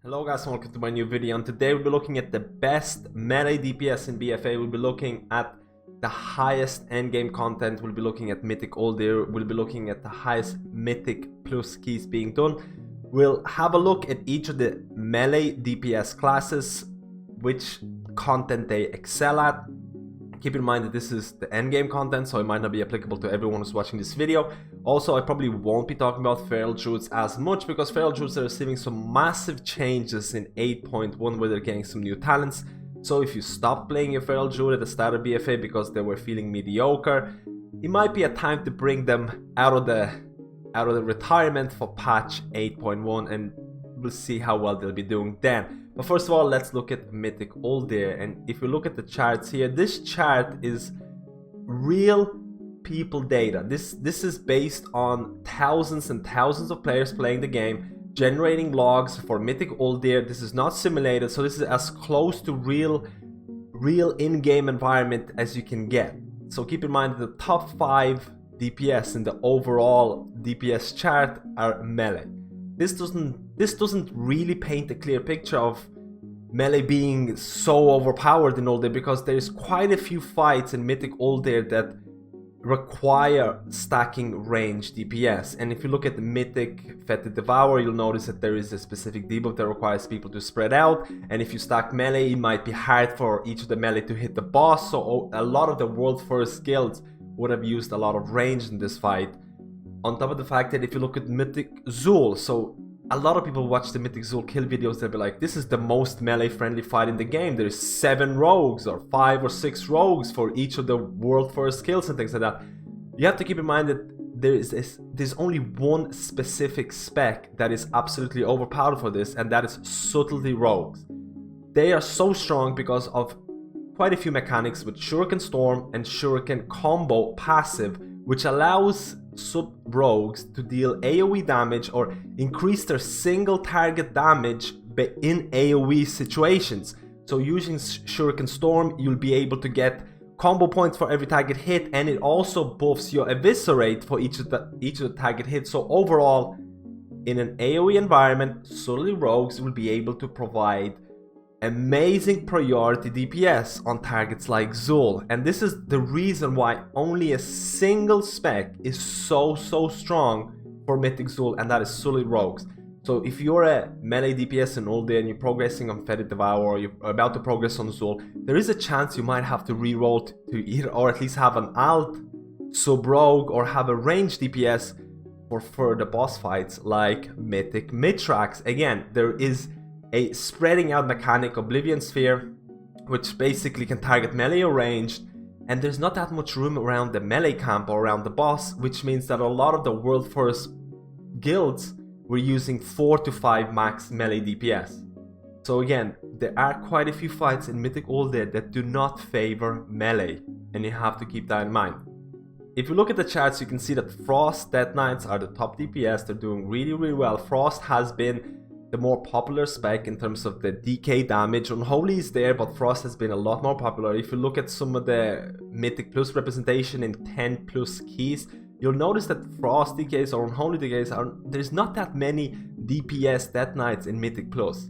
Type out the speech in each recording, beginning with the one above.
Hello guys and welcome to my new video, and today we'll be looking at the best melee DPS in BfA. We'll be looking at the highest endgame content, we'll be looking at Mythic All There, we'll be looking at the highest Mythic plus keys being done. We'll have a look at each of the melee DPS classes, which content they excel at. Keep in mind that this is the endgame content, so it might not be applicable to everyone who's watching this video. Also, I probably won't be talking about feral druids as much because feral druids are receiving some massive changes in 8.1 where they're getting some new talents. So if you stop playing your feral druid at the start of BfA because they were feeling mediocre, it might be a time to bring them out of the retirement for patch 8.1, and we'll see how well they'll be doing then. But first of all, let's look at Mythic All There. And if you look at the charts here, this chart is real people data. This is based on thousands and thousands of players playing the game, generating logs for Mythic All There. This is not simulated, so this is as close to real in-game environment as you can get. So keep in mind that the top 5 DPS in the overall DPS chart are melee. This doesn't really paint a clear picture of melee being so overpowered in All There, because there's quite a few fights in Mythic All There that require stacking range DPS. And if you look at the Mythic Fed to Devour, you'll notice that there is a specific debuff that requires people to spread out, and if you stack melee, it might be hard for each of the melee to hit the boss, so a lot of the world first guilds would have used a lot of range in this fight. On top of the fact that if you look at Mythic Zul, so a lot of people watch the Mythic Zul kill videos, they'll be like, this is the most melee friendly fight in the game. There's 7 rogues or 5 or 6 rogues for each of the world first kills and things like that. You have to keep in mind that there's only one specific spec that is absolutely overpowered for this, and that is Subtlety rogues. They are so strong because of quite a few mechanics with Shuriken Storm and Shuriken combo passive, which allows sub rogues to deal AoE damage or increase their single target damage in AoE situations. So using Shuriken Storm, you'll be able to get combo points for every target hit, and it also buffs your eviscerate for each of the target hits. So overall, in an AoE environment, Subtlety rogues will be able to provide amazing priority DPS on targets like Zul, and this is the reason why only a single spec is so strong for Mythic Zul, and that is Subtlety rogues. So if you're a melee DPS in All There and you're progressing on Fed to Devour, or you're about to progress on Zul, there is a chance you might have to reroll to either, or at least have an alt sub rogue or have a range DPS for further boss fights like Mythic Mitrax. Again, there is a spreading out mechanic, Oblivion Sphere, which basically can target melee or ranged, and there's not that much room around the melee camp or around the boss, which means that a lot of the world first guilds were using 4 to 5 max melee DPS. So again, there are quite a few fights in Mythic All There that do not favor melee, and you have to keep that in mind. If you look at the charts, you can see that Frost Death Knights are the top DPS. They're doing really well. Frost has been the more popular spec in terms of the DK damage. Unholy is there, but Frost has been a lot more popular. If you look at some of the Mythic Plus representation in 10 plus keys, you'll notice that Frost DKs or Unholy DKs there's not that many DPS Death Knights in Mythic Plus.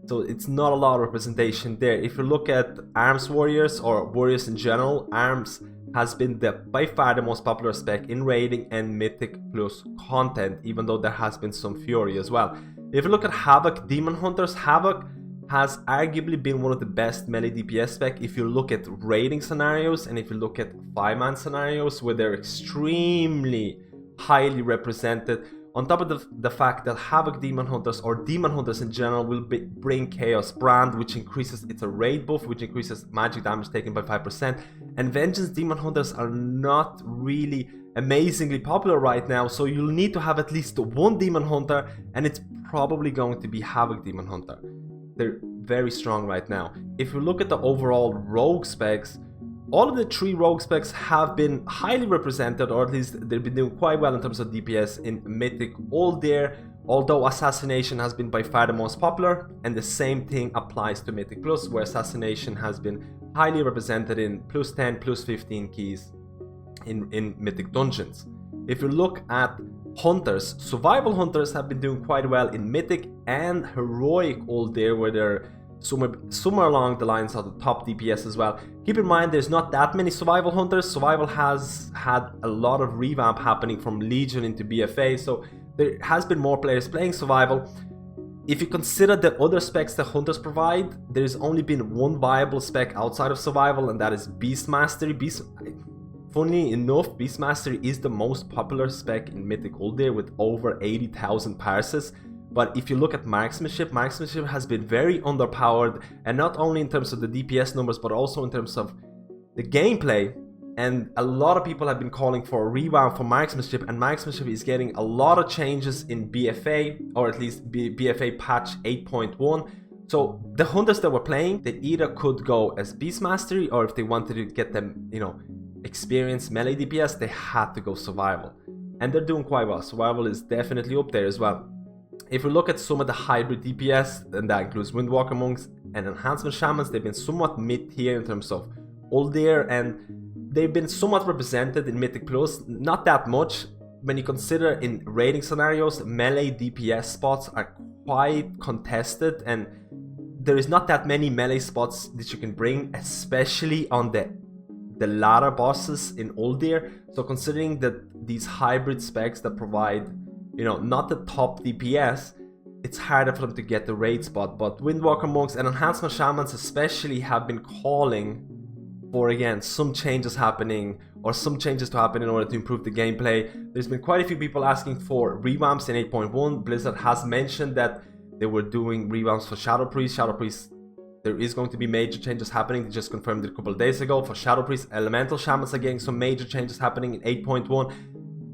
So it's not a lot of representation there. If you look at Arms Warriors or Warriors in general, Arms has been by far the most popular spec in raiding and Mythic Plus content, even though there has been some Fury as well. If you look at Havoc Demon Hunters, Havoc has arguably been one of the best melee DPS spec if you look at raiding scenarios, and if you look at 5-man scenarios where they're extremely highly represented. On top of the fact that Havoc Demon Hunters or Demon Hunters in general will bring Chaos Brand, which increases, it's a raid buff, which increases magic damage taken by 5%. And Vengeance Demon Hunters are not really amazingly popular right now, so you'll need to have at least one Demon Hunter, and it's probably going to be Havoc Demon Hunter. They're very strong right now. If you look at the overall rogue specs, all of the 3 rogue specs have been highly represented, or at least they've been doing quite well in terms of DPS in Mythic All There, although Assassination has been by far the most popular, and the same thing applies to Mythic Plus, where Assassination has been highly represented in plus 10, plus 15 keys in Mythic Dungeons. If you look at hunters. Survival hunters have been doing quite well in Mythic and Heroic All There, where they're somewhere along the lines of the top DPS as well. Keep in mind there's not that many survival hunters. Survival has had a lot of revamp happening from Legion into BfA, so there has been more players playing survival. If you consider the other specs that hunters provide, there's only been one viable spec outside of survival, and that is Beast Mastery. Funnily enough, Beast Mastery is the most popular spec in Mythic All There with over 80,000 parses. But if you look at marksmanship, marksmanship has been very underpowered, and not only in terms of the DPS numbers, but also in terms of the gameplay. And a lot of people have been calling for a revamp for marksmanship, and marksmanship is getting a lot of changes in BfA, or at least BfA Patch 8.1. So the hunters that were playing, they either could go as Beast Mastery, or if they wanted to get them, you know, experience melee DPS, they had to go survival. And they're doing quite well. Survival is definitely up there as well. If we look at some of the hybrid DPS, and that includes Windwalker monks and Enhancement Shamans, they've been somewhat mid-tier in terms of Uldir, and they've been somewhat represented in Mythic Plus, not that much. When you consider in raiding scenarios, melee DPS spots are quite contested, and there is not that many melee spots that you can bring, especially on the ladder bosses in Uldir. So considering that these hybrid specs that provide, you know, not the top DPS, it's harder for them to get the raid spot. But Windwalker monks and Enhancement Shamans especially have been calling for, again, some changes happening, or some changes to happen in order to improve the gameplay. There's been quite a few people asking for revamps in 8.1. Blizzard has mentioned that they were doing revamps for Shadow Priest. Shadow Priest, there is going to be major changes happening. They just confirmed it a couple of days ago. For Shadow Priest, Elemental Shamans are getting some major changes happening in 8.1.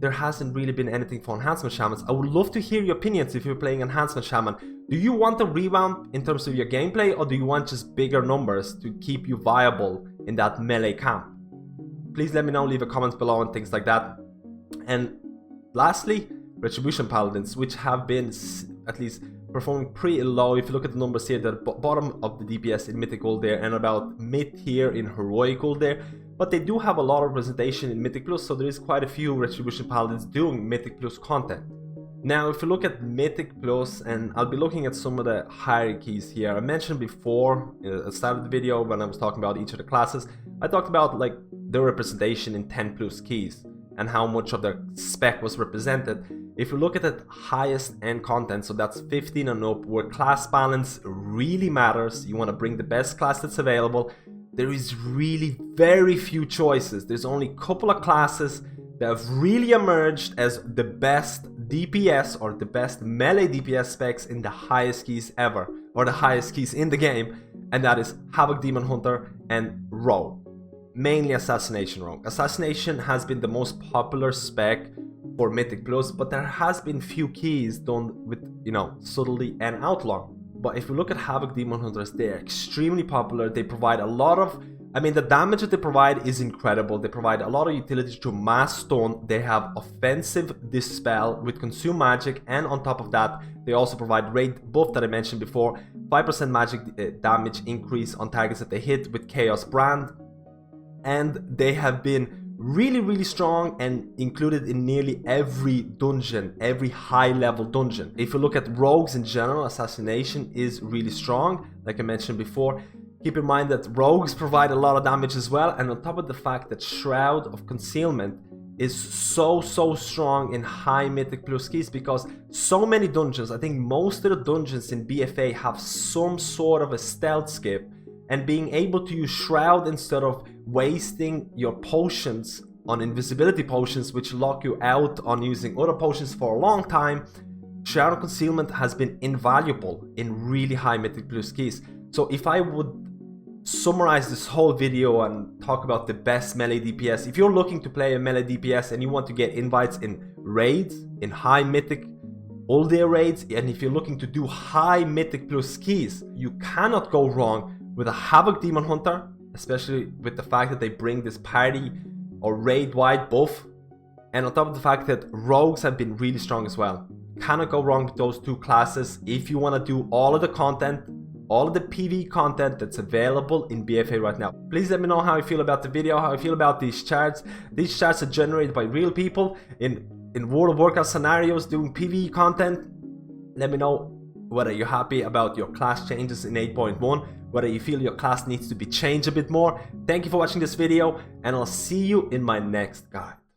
There hasn't really been anything for Enhancement Shamans. I would love to hear your opinions if you're playing Enhancement Shaman. Do you want a revamp in terms of your gameplay, or do you want just bigger numbers to keep you viable in that melee camp? Please let me know, leave a comment below and things like that. And lastly, Retribution Paladins, which have been at least performing pretty low. If you look at the numbers here, they're at the bottom of the DPS in Mythic All There and about mid-tier in Heroic All There. But they do have a lot of representation in Mythic Plus, so there is quite a few Retribution Paladins doing Mythic Plus content. Now, if you look at Mythic Plus, and I'll be looking at some of the hierarchies here. I mentioned before, at the start of the video, when I was talking about each of the classes, I talked about like the representation in 10 plus keys and how much of their spec was represented. If you look at the highest end content, so that's 15 and up, where class balance really matters, you want to bring the best class that's available, there is really very few choices. There's only a couple of classes that have really emerged as the best DPS or the best melee DPS specs in the highest keys ever, or the highest keys in the game, and that is Havoc Demon Hunter and Rogue. Mainly Assassination Rogue. Assassination has been the most popular spec for Mythic Plus, but there has been few keys done with, you know, Subtlety and Outlaw. But if we look at Havoc Demon Hunters, they're extremely popular. They provide a lot of, I mean, the damage that they provide is incredible. They provide a lot of utility to Mass Stone. They have offensive Dispel with Consume Magic, and on top of that, they also provide raid buff that I mentioned before, 5% magic damage increase on targets that they hit with Chaos Brand. And they have been really strong and included in nearly every dungeon, every high level dungeon. If you look at rogues in general, Assassination is really strong, like I mentioned before. Keep in mind that rogues provide a lot of damage as well, and on top of the fact that Shroud of Concealment is so strong in high Mythic Plus keys, because so many dungeons, I think most of the dungeons in BfA have some sort of a stealth skip, and being able to use Shroud instead of wasting your potions on invisibility potions, which lock you out on using other potions for a long time, Shroud of Concealment has been invaluable in really high Mythic Plus keys. So if I would summarize this whole video and talk about the best melee DPS, if you're looking to play a melee DPS and you want to get invites in raids, in high Mythic All There raids, and if you're looking to do high Mythic Plus keys, you cannot go wrong with a Havoc Demon Hunter, especially with the fact that they bring this party or raid-wide buff, and on top of the fact that rogues have been really strong as well. Cannot go wrong with those two classes if you want to do all of the content, all of the PvE content that's available in BfA right now. Please let me know how you feel about the video, how you feel about these charts. These charts are generated by real people in in World of Warcraft scenarios doing PvE content. Let me know whether you're happy about your class changes in 8.1, whether you feel your class needs to be changed a bit more. Thank you for watching this video, and I'll see you in my next guide.